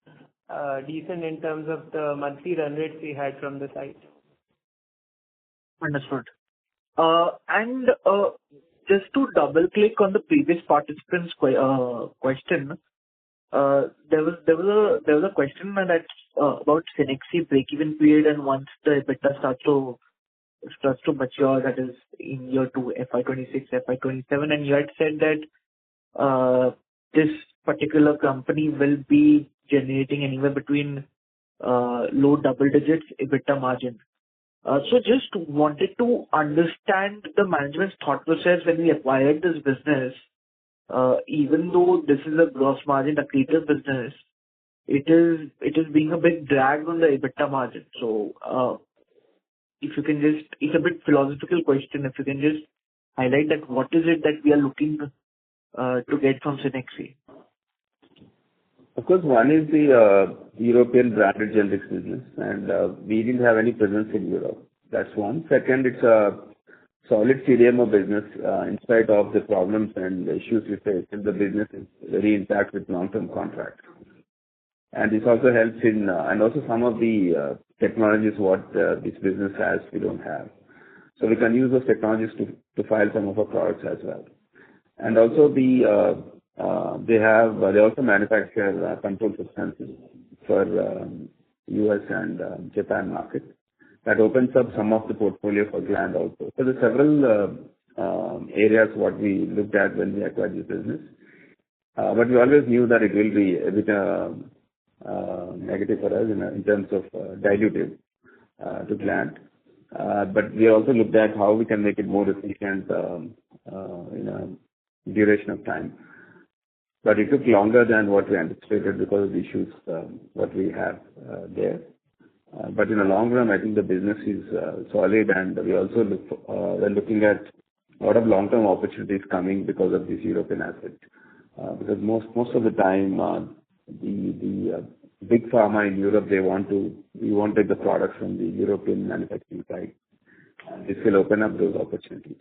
[SPEAKER 2] decent in terms of the monthly run rates we had from the site.
[SPEAKER 13] Understood. And just to double click on the previous participant's question, there was a question that about Cenexi break-even period, and once the EBITDA starts to mature, that is in year 2, FY'26, FY'27, and you had said that this particular company will be generating anywhere between low double digits EBITDA margin. So just wanted to understand the management's thought process when we acquired this business. Even though this is a gross margin accretive business, it is being a big drag on the EBITDA margin. So if you can just, it's a bit philosophical question. If you can just highlight that, what is it that we are looking to get from Cenexi?
[SPEAKER 3] Of course, one is the European branded generics business, and we didn't have any presence in Europe. That's one. Second, it's a solid CDMO business. In spite of the problems and the issues we face, the business is very intact with long-term contracts. And this also helps in, and also some of the technologies what this business has, we don't have. So we can use those technologies to file some of our products as well. And also they also manufacture controlled substances for US and Japan market. That opens up some of the portfolio for Gland also. So there are several areas what we looked at when we acquired this business. But we always knew that it will be a bit negative for us in terms of dilutive to Gland. But we also looked at how we can make it more efficient in a duration of time. But it took longer than what we anticipated because of the issues what we have there. But in the long run, I think the business is solid, and we also we're looking at a lot of long-term opportunities coming because of this European asset. Because most of the time, the big pharma in Europe, we want to take the products from the European manufacturing side. This will open up those opportunities.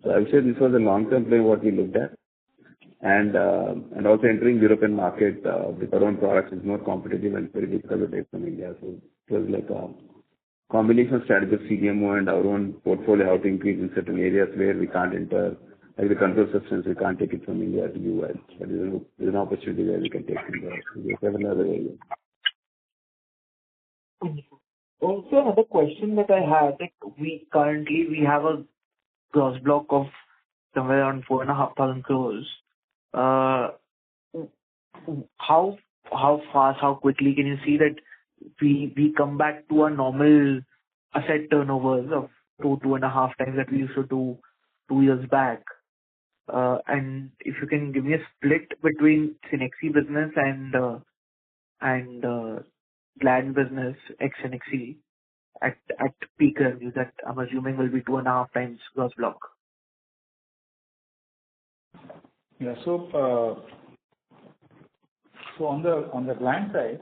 [SPEAKER 3] So I would say this was a long-term play what we looked at. And also entering European market with our own products is more competitive and very difficult to take from India. So it was like a combination strategy of CDMO and our own portfolio, how to increase in certain areas where we can't enter, like the control substance, we can't take it from India to US. But there's an opportunity where we can take it to several other areas.
[SPEAKER 13] Also, another question that I had, like we have a gross block of somewhere around 4,500 crores. How fast, how quickly can you see that we come back to a normal asset turnovers of 2.5 times that we used to do 2 years back? And if you can give me a split between Cenexi business and Gland business ex Cenexi at peak revenue, that I'm assuming will be 2.5 times gross block.
[SPEAKER 5] Yeah. So on the Gland side,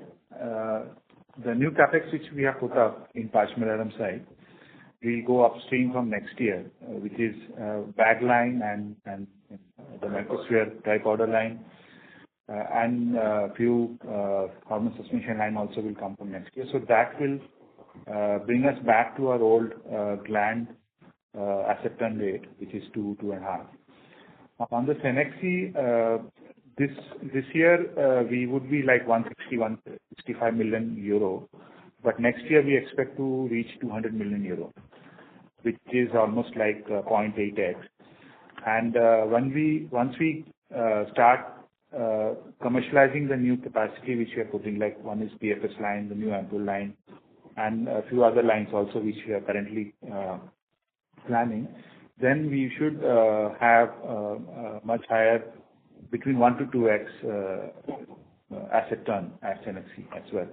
[SPEAKER 5] the new capex which we have put up in Pashamylaram side will go upstream from next year, which is bag line and the microsphere dry powder line, and a few hormone suspension line also will come from next year. So that will bring us back to our old Gland asset turn rate, which is 2.5. On the Cenexi, this year we would be like 165 million euro, but next year we expect to reach 200 million euro, which is almost like 0.8x. And once we start commercializing the new capacity which we are putting, like one is PFS line, the new ampoule line, and a few other lines also which we are currently planning, then we should have much higher, between 1 to 2x asset turn at Cenexi as well.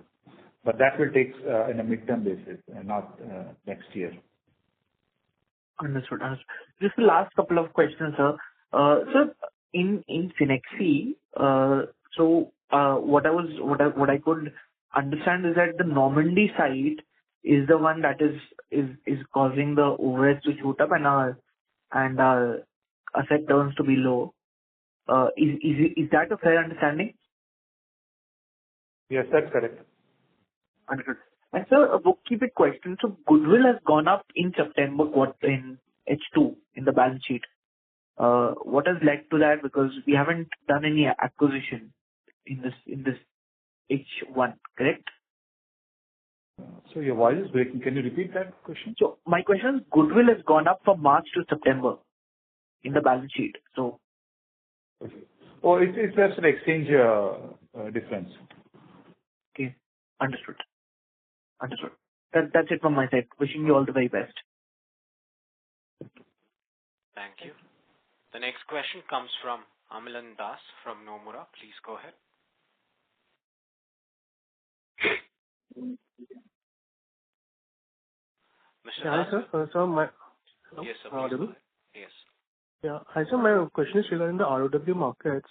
[SPEAKER 5] But that will take in a midterm basis and not next year.
[SPEAKER 13] Understood. Just the last couple of questions, sir. So in Cenexi, what I could understand is that the Normandy site is the one that is causing the overheads to shoot up and our asset turns to be low. Is that a fair understanding?
[SPEAKER 5] Yes, that's correct.
[SPEAKER 13] Understood. And sir, a bookkeeping question. So goodwill has gone up in September in H2 in the balance sheet. What has led to that? Because we haven't done any acquisition in this H1, correct?
[SPEAKER 5] So your voice is breaking. Can you repeat that question?
[SPEAKER 13] So my question is, goodwill has gone up from March to September in the balance sheet. So.
[SPEAKER 5] Okay. Oh, it's just an exchange difference.
[SPEAKER 13] Okay. Understood. That's it from my side. Wishing you all the very best.
[SPEAKER 1] Thank you. The next question comes from Amilan Das from Nomura. Please go ahead. Mr.
[SPEAKER 14] Hi,
[SPEAKER 1] Das?
[SPEAKER 14] sir. Sir, my...
[SPEAKER 1] Yes, sir.
[SPEAKER 14] Audible?
[SPEAKER 1] Yes.
[SPEAKER 14] Yeah. Hi, sir. My question is regarding the ROW markets.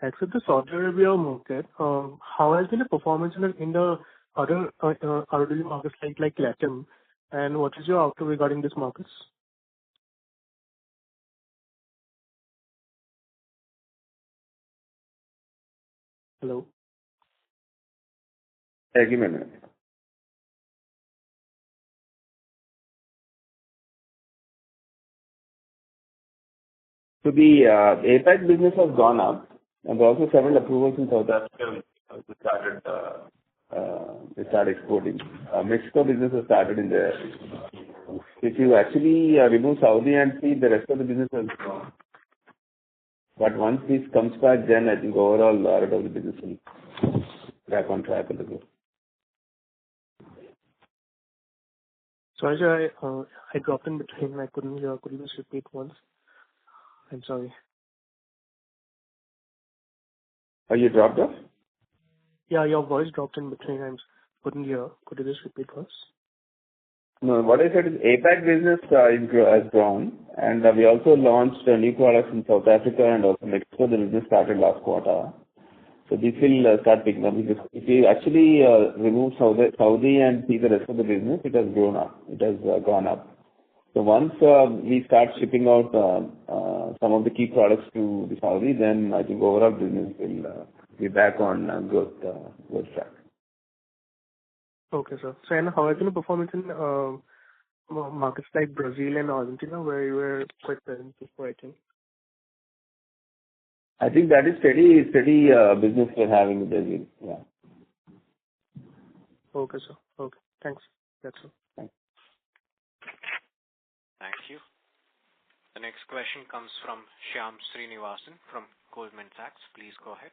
[SPEAKER 14] Except the Saudi Arabia market, how has been the performance in the other ROW markets like Latin, and what is your outlook regarding these markets? Hello?
[SPEAKER 3] Give me a minute. So the APAC business has gone up, and there are also several approvals in South Africa which started start exporting. Mexico business has started in there. If you actually remove Saudi and see, the rest of the business has gone. But once this comes back, then I think overall ROW business will back on track a little.
[SPEAKER 14] Sorry, sir, I dropped in between. I couldn't hear. Could you just repeat once? I'm sorry.
[SPEAKER 3] Oh, you dropped off?
[SPEAKER 14] Yeah, your voice dropped in between. I couldn't hear. Could you just repeat once?
[SPEAKER 3] No, what I said is APAC business has grown, and we also launched new products in South Africa and also Mexico. The business started last quarter. So this will start picking up. If you actually remove Saudi and see the rest of the business, it has grown up. It has gone up. So once we start shipping out some of the key products to the Saudi, then I think overall business will be back on growth track.
[SPEAKER 14] Okay, sir. So, and how has been the performance in markets like Brazil and Argentina, where you were quite present before, I think?
[SPEAKER 3] I think that is steady business we're having in Brazil. Yeah.
[SPEAKER 14] Okay, sir. Okay. Thanks. That's all.
[SPEAKER 3] Thanks.
[SPEAKER 1] Thank you. The next question comes from Shyam Srinivasan from Goldman Sachs. Please go ahead.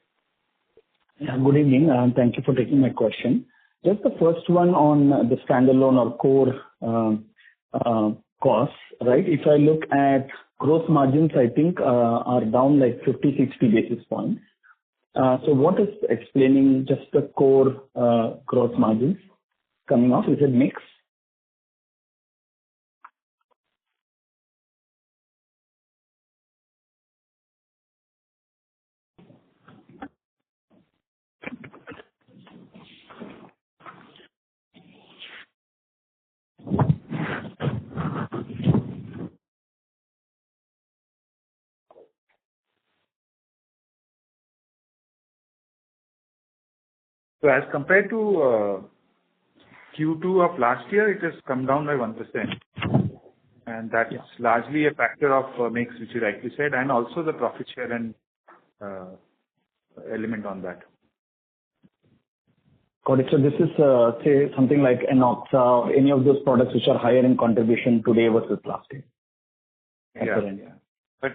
[SPEAKER 15] Yeah, good evening, and thank you for taking my question. Just the first one on the standalone or core costs, right? If I look at gross margins, I think are down like 50-60 basis points. So what is explaining just the core gross margins coming off? Is it mix?
[SPEAKER 5] So as compared to Q2 of last year, it has come down by 1%. And that's largely a factor of mix, which you rightly said, and also the profit share and element on that.
[SPEAKER 15] Got it. So this is, say, something like Enoxa or any of those products which are higher in contribution today versus last year.
[SPEAKER 5] Yeah. But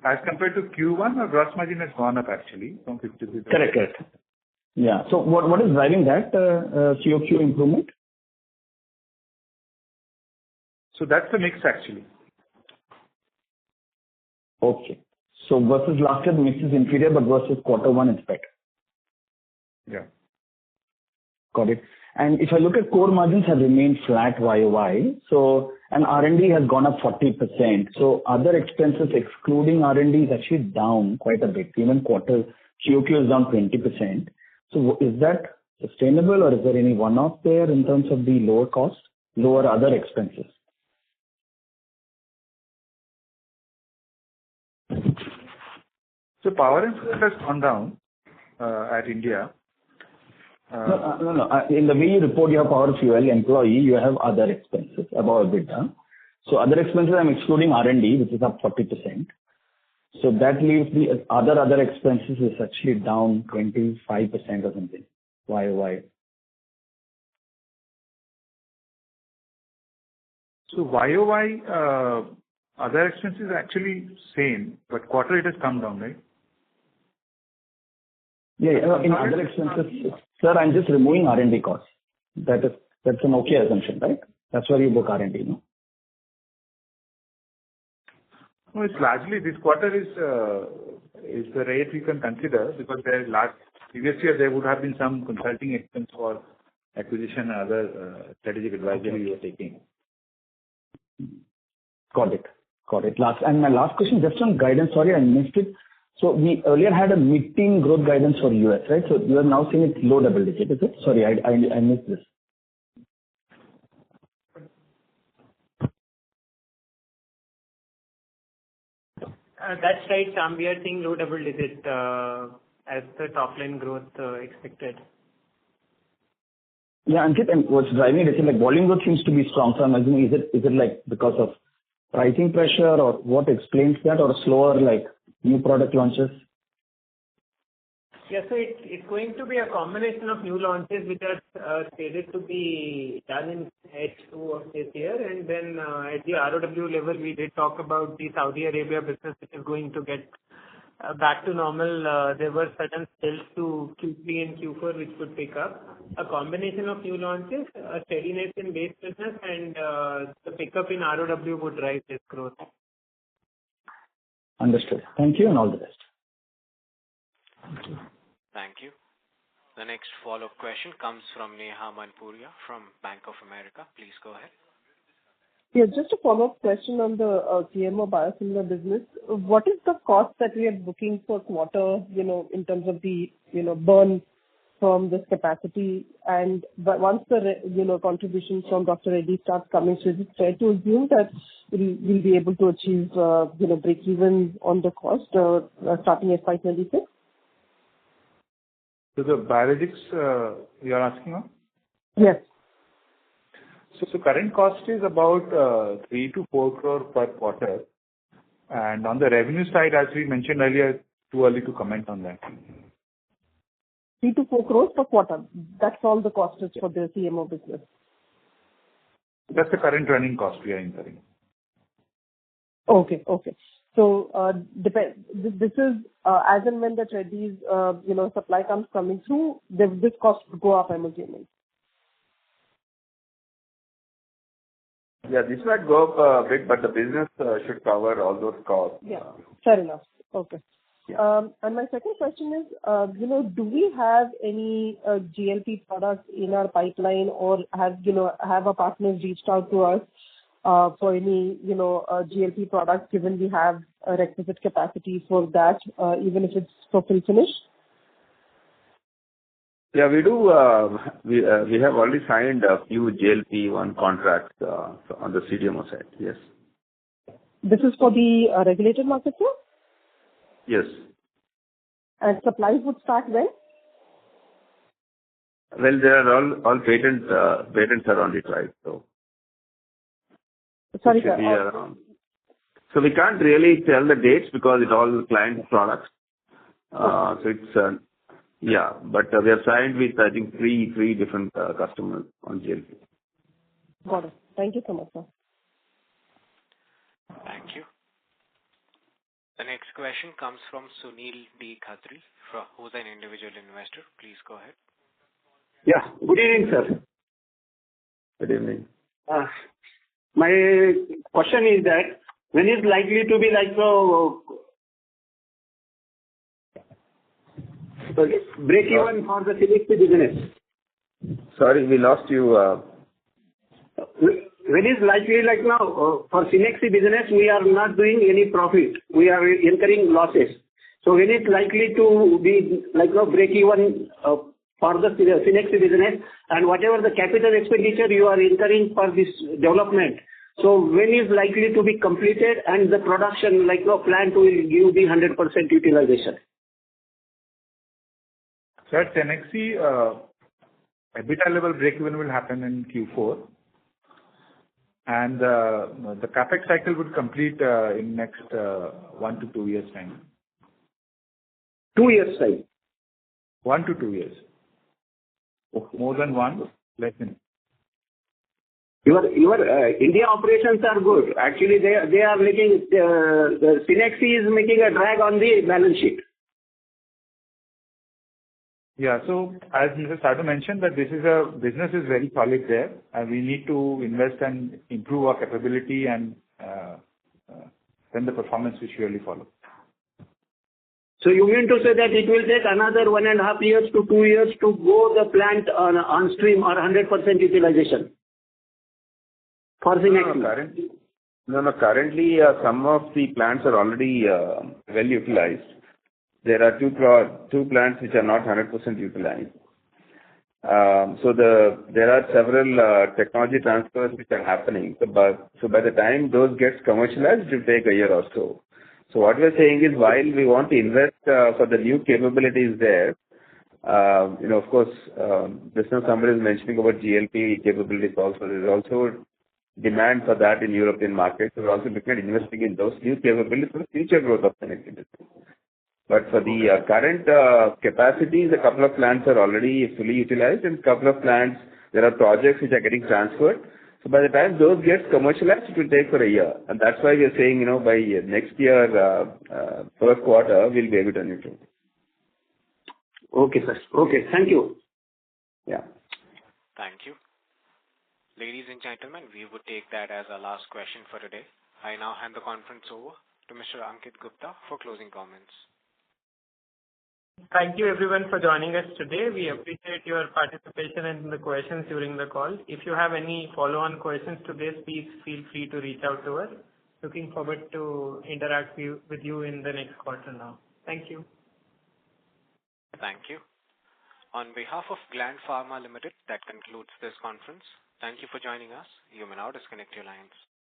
[SPEAKER 5] as compared to Q1, our gross margin has gone up actually from 53%.
[SPEAKER 15] Correct. Yeah. So what is driving that QOQ improvement?
[SPEAKER 5] So that's the mix actually.
[SPEAKER 15] Okay. So versus last year, the mix is inferior, but versus quarter one, it's better.
[SPEAKER 5] Yeah.
[SPEAKER 15] Got it. And if I look at core margins have remained flat YOY, so and R&D has gone up 40%. So other expenses excluding R&D is actually down quite a bit. Even quarter QOQ is down 20%. So is that sustainable or is there any one-off there in terms of the lower cost, lower other expenses?
[SPEAKER 5] So power and fuel has gone down at India.
[SPEAKER 15] No. In the way you report your power fuel employee, you have other expenses above EBITDA. So other expenses, I'm excluding R&D, which is up 40%. So that leaves the other expenses is actually down 25% or something. YOY.
[SPEAKER 5] So YOY other expenses are actually same, but quarter it has come down, right?
[SPEAKER 15] Yeah. In other expenses, sir, I'm just removing R&D costs. That's an okay assumption, right? That's why you book R&D, no?
[SPEAKER 5] No, it's largely this quarter is the rate we can consider because previous year there would have been some consulting expense for acquisition and other strategic advisory we were taking.
[SPEAKER 15] Got it. My last question, just on guidance. Sorry, I missed it. So we earlier had a mid-teen growth guidance for US, right? So you are now saying it's low double digit, is it? Sorry, I missed this.
[SPEAKER 2] That's right, Sam. We are seeing low double digit as the top line growth expected.
[SPEAKER 15] Yeah, Ankit, and what's driving it is like volume growth seems to be strong. So I'm assuming is it like because of pricing pressure or what explains that or slower like new product launches?
[SPEAKER 2] Yeah, so it's going to be a combination of new launches which are stated to be done in H2 of this year, and then at the ROW level we did talk about the Saudi Arabia business which is going to get back to normal. There were certain sales to Q3 and Q4 which could pick up. A combination of new launches, a steadiness in base business, and the pickup in ROW would drive this growth.
[SPEAKER 15] Understood. Thank you and all the best.
[SPEAKER 2] Thank you.
[SPEAKER 1] Thank you. The next follow-up question comes from Neha Manpuria from Bank of America. Please go ahead.
[SPEAKER 7] Yeah, just a follow-up question on the CMO biosimilar business. What is the cost that we are booking for quarter, in terms of the, burn from this capacity? But once the, contributions from Dr. Reddy starts coming, so is it fair to assume that we'll be able to achieve, break even on the cost starting FY'26?
[SPEAKER 5] So the biologics you are asking on?
[SPEAKER 7] Yes.
[SPEAKER 5] So current cost is about 3 to 4 crore per quarter. And on the revenue side, as we mentioned earlier, too early to comment on that.
[SPEAKER 7] 3 to 4 crores per quarter. That's all the cost is for the CMO business.
[SPEAKER 5] That's the current running cost we are incurring.
[SPEAKER 7] Okay. So, this is as and when the Reddy's, supply comes coming through, this cost would go up, I'm assuming.
[SPEAKER 3] Yeah, this might go up a bit, but the business should cover all those costs.
[SPEAKER 7] Yeah, fair enough. Okay.
[SPEAKER 3] Yeah.
[SPEAKER 7] And my second question is, do we have any GLP products in our pipeline, or have our partners reached out to us for any, GLP products, given we have a requisite capacity for that, even if it's for fill finish?
[SPEAKER 3] Yeah, we do. We have already signed a few GLP-1 contracts on the CDMO side. Yes.
[SPEAKER 7] This is for the regulated market, sir?
[SPEAKER 3] Yes.
[SPEAKER 7] And supplies would start when?
[SPEAKER 3] Well, they are all patents are on it, right? So.
[SPEAKER 7] Sorry,
[SPEAKER 3] it should
[SPEAKER 7] sir.
[SPEAKER 3] be around. So we can't really tell the dates because it's all client products. So it's yeah, but we have signed with I think three different customers on GLP.
[SPEAKER 7] Got it. Thank you so much, sir.
[SPEAKER 1] Thank you. The next question comes from Sunil D. Khatri, who's an individual investor. Please go ahead.
[SPEAKER 16] Yeah. Good evening, sir.
[SPEAKER 3] Good evening.
[SPEAKER 16] My question is that when is likely to be break even for the Cenexi business?
[SPEAKER 3] Sorry, we lost you.
[SPEAKER 16] When is likely now for Cenexi business we are not doing any profit. We are incurring losses. So when is likely to be break even for the Cenexi business, and whatever the capital expenditure you are incurring for this development. So when is likely to be completed and the production plant will give the 100% utilization?
[SPEAKER 5] So at Cenexi, EBITDA level break-even will happen in Q4. And the capex cycle would complete in next 1 to 2 years' time.
[SPEAKER 16] 2 years' time?
[SPEAKER 5] 1 to 2 years. More than 1, less than.
[SPEAKER 16] Your India operations are good. Actually, they are making the Cenexi is making a drag on the balance sheet.
[SPEAKER 5] Yeah. So as Mr. Sadhu mentioned, that business is very solid there, and we need to invest and improve our capability, and then the performance will surely follow.
[SPEAKER 16] So you mean to say that it will take another 1.5 years to 2 years to go the plant on stream or 100% utilization for Cenexi?
[SPEAKER 3] No. Currently, some of the plants are already well utilized. There are two plants which are not 100% utilized. So there are several technology transfers which are happening. So by the time those gets commercialized, it will take a year or so. So what we are saying is, while we want to invest for the new capabilities there, of course, business somebody is mentioning about GLP capabilities also. There is also demand for that in European markets. So we're also looking at investing in those new capabilities for the future growth of the next industry. But for the current capacities, a couple of plants are already fully utilized, and a couple of plants, there are projects which are getting transferred. So by the time those get commercialized, it will take for a year. And that's why we are saying, by next year, first quarter, we'll be able to neutral.
[SPEAKER 16] Okay, sir. Okay, thank you.
[SPEAKER 3] Yeah.
[SPEAKER 1] Thank you. Ladies and gentlemen, we would take that as our last question for today. I now hand the conference over to Mr. Ankit Gupta for closing comments.
[SPEAKER 2] Thank you everyone for joining us today. We appreciate your participation and the questions during the call. If you have any follow-on questions to this, please feel free to reach out to us. Looking forward to interact with you in the next quarter now. Thank you.
[SPEAKER 1] Thank you. On behalf of Gland Pharma Ltd, that concludes this conference. Thank you for joining us. You may now disconnect your lines.